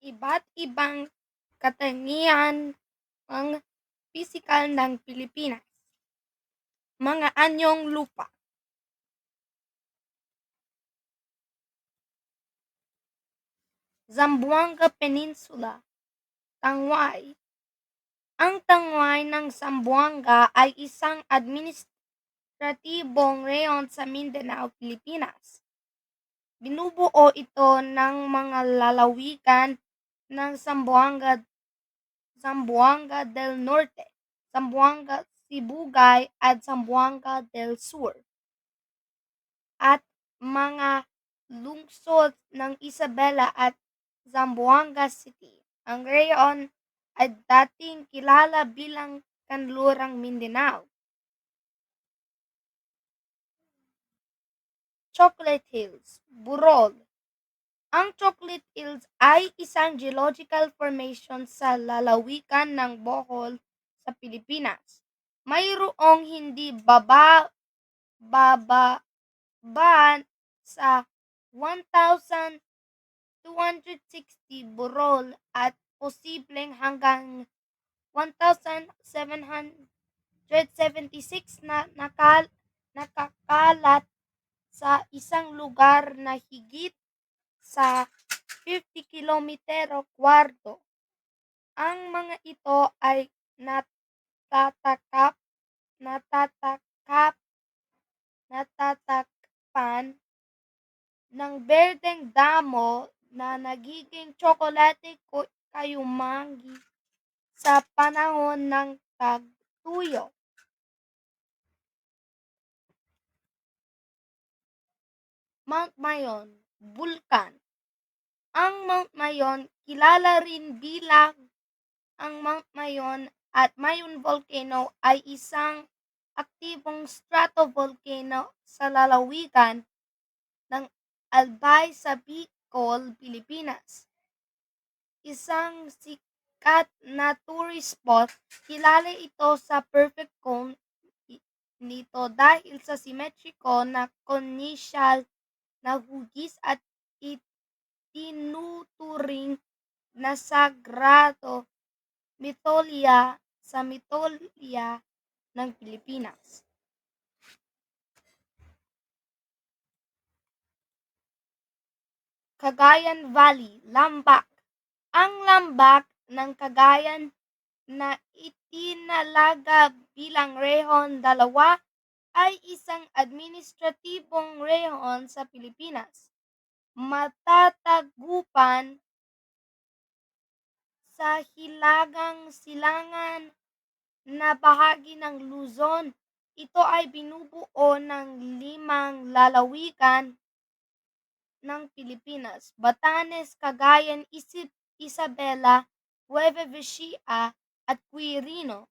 iba't ibang katangian ng pisikal ng Pilipinas. Mga anyong lupa. Zamboanga Peninsula, Tangway. Ang Tangway ng Zamboanga ay isang administratibong reyon sa Mindanao, Pilipinas. Binubuo ito ng mga lalawigan ng Zamboanga del Norte, Zamboanga Sibugay at Zamboanga del Sur, at mga lungsod ng Isabela at Zamboanga City. Ang reyon ay dating kilala bilang Kanlurang Mindanao. Chocolate Hills, Burol. Ang Chocolate Hills ay isang geological formation sa lalawigan ng Bohol sa Pilipinas. Mayroong hindi bababa sa 1,260 burol at posibleng hanggang 1,776 na nakakalat sa isang lugar na higit sa 50 kilometro kwarto. Ang mga ito ay natatakpan ng berdeng damo na nagiging tsokolate kayumanggi sa panahon ng tagtuyot. Mount Mayon, Bulkan. Ang Mount Mayon, kilala rin bilang ang Mount Mayon at Mayon Volcano, ay isang aktibong stratovolcano sa lalawigan ng Albay sa Bicol, Pilipinas. Isang sikat na tourist spot, kilala ito sa perfect cone nito dahil sa symmetrical na conical na hugis at itinuturing na sagrado sa mitologya ng Pilipinas. Cagayan Valley, Lambak. Ang Lambak ng Cagayan na itinalaga bilang Rehiyon 2 ay isang administratibong rehiyon sa Pilipinas. Matatagpuan sa hilagang silangan na bahagi ng Luzon. Ito ay binubuo ng 5 lalawigan ng Pilipinas: Batanes, Cagayan, Isabela, Nueva Ecija at Quirino.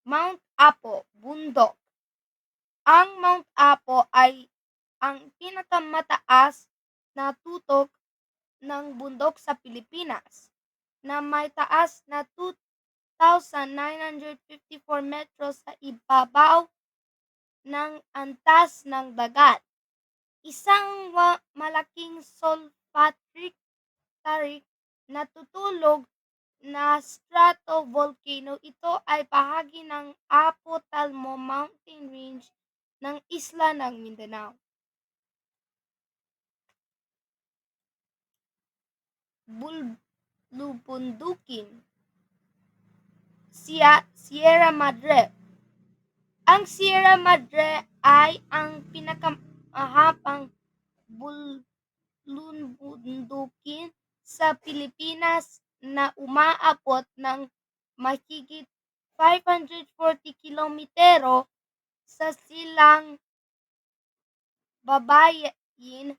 Mount Apo, bundok. Ang Mount Apo ay ang pinakamataas na tutok ng bundok sa Pilipinas, na may taas na 2,954 metros sa ibabaw ng antas ng dagat. Isang malaking sulfuric na tutulog na stratovolcano, ito ay bahagi ng Apo Talmo Mountain Range ng isla ng Mindanao. Lubundukin, Sierra Madre. Ang Sierra Madre ay ang pinakamahabang lubundukin sa Pilipinas na umaabot ng mahigit 540 kilometro sa silang baybayin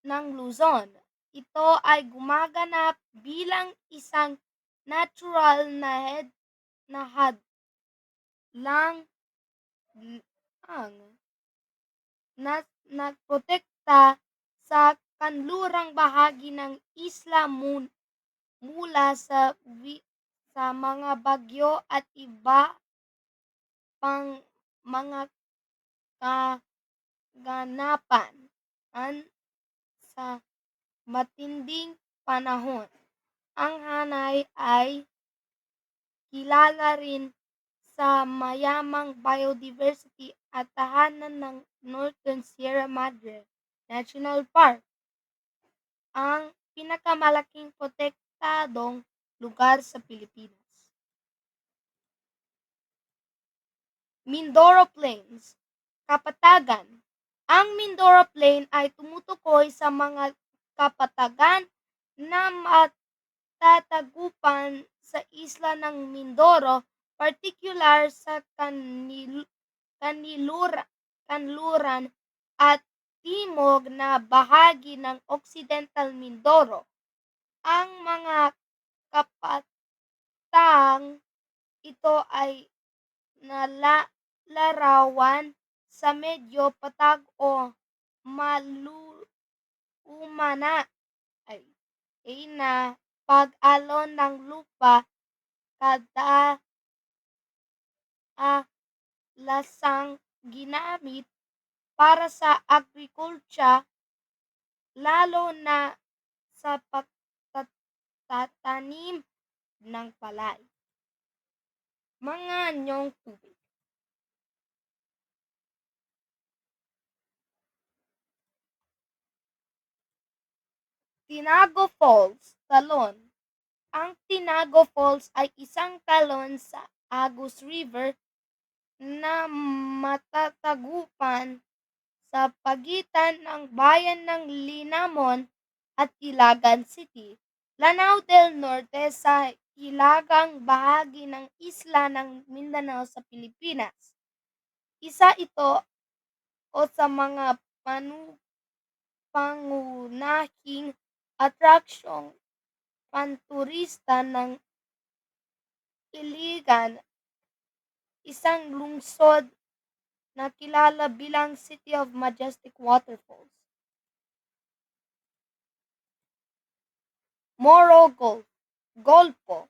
ng Luzon. Ito ay gumaganap bilang isang natural na hadlang na nagprotekta sa kanlurang bahagi ng isla mula sa mga bagyo at iba pang mga kaganapan sa matinding panahon. Ang Hanay ay kilala rin sa mayamang biodiversity at tahanan ng Northern Sierra Madre National Park, ang pinakamalaking protektadong lugar sa Pilipinas. Mindoro Plains, Kapatagan. Ang Mindoro Plain ay tumutukoy sa mga kapatagan na matatagupan sa isla ng Mindoro, partikular sa kanluran at timog na bahagi ng Occidental Mindoro. Ang mga kapatang ito ay nalalarawan sa medyo patag o maluumana ay na pag-alon ng lupa kadalasang ginamit para sa agrikultura, lalo na sa pagtatanim ng palay. Mga anyong tubig. Tinago Falls, Talon. Ang Tinago Falls ay isang talon sa Agus River na matatagupan sa pagitan ng bayan ng Linamon at Ilagan City, Lanao del Norte sa hilagang bahagi ng isla ng Mindanao sa Pilipinas. Isa ito o sa mga pangunahing atraksyong panturista ng Iligan, isang lungsod na kilala bilang City of Majestic Waterfalls. Moro Golfo.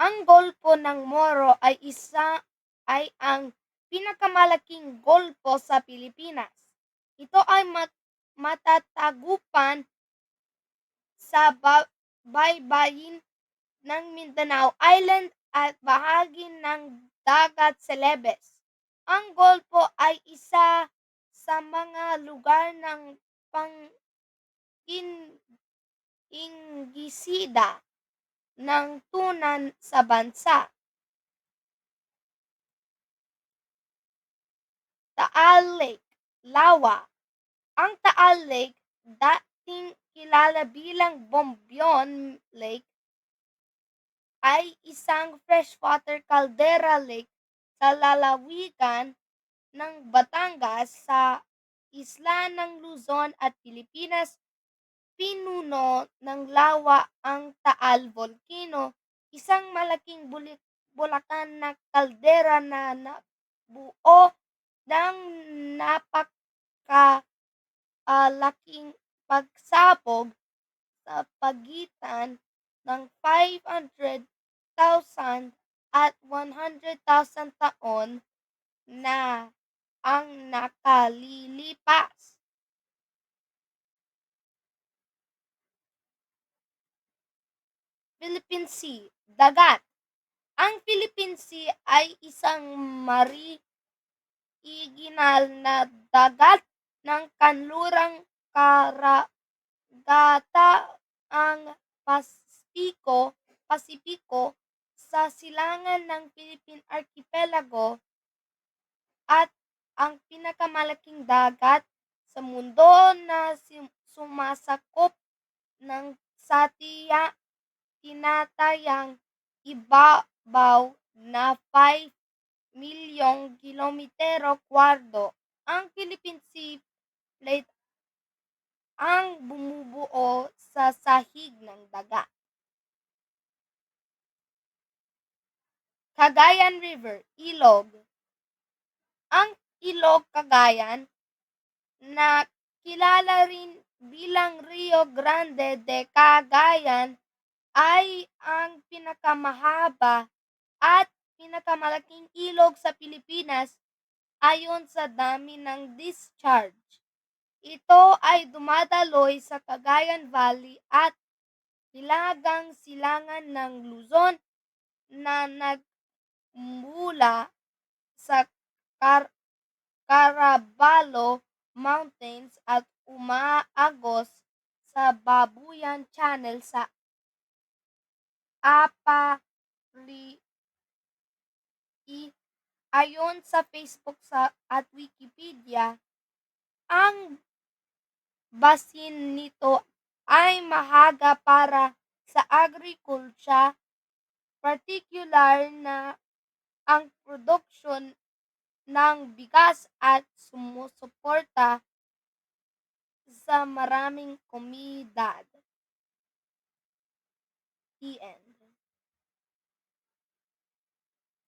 Ang Golfo ng Moro ay ang pinakamalaking golfo sa Pilipinas. Ito ay matatagupan sa baybayin ng Mindanao Island at bahagi ng dagat Celebes. Ang Golfo ay isa sa mga lugar ng pang-ingisida ng tunan sa bansa. Taal Lake, Lawa. Ang Taal Lake, dating kilala bilang Bombion Lake, ay isang freshwater caldera lake sa lalawigan ng Batangas sa isla ng Luzon at Pilipinas. Pinuno ng lawa ang Taal Volcano, isang malaking bulakan na kaldera na nabuo ng napakalaking pagsabog sa pagitan ng 500,000 at 100,000 taon na ang nakalilipas. Philippine Sea, dagat. Ang Philippine Sea ay isang mariginal na dagat ng kanlurang karagataang Pasipiko sa silangan ng Philippine Archipelago at ang pinakamalaking dagat sa mundo na sumasakop ng tinatayang ibabaw na 5 milyong kilometro kwardo. Ang Philippine Sea Plate ang bumubuo sa sahig ng dagat. Cagayan River, Ilog. Ang Ilog Cagayan, na kilala rin bilang Rio Grande de Cagayan, ay ang pinakamahaba at pinakamalaking ilog sa Pilipinas ayon sa dami ng discharge. Ito ay dumadaloy sa Cagayan Valley at hilagang silangan ng Luzon na nagmula sa Car- Caraballo Mountains at umaagos sa Babuyan Channel sa Apalii. Ayon sa Facebook at Wikipedia, ang basin nito ay mahalaga para sa agrikultura, partikular na ang produksyon ng bigas at sumusuporta sa maraming komunidad. EN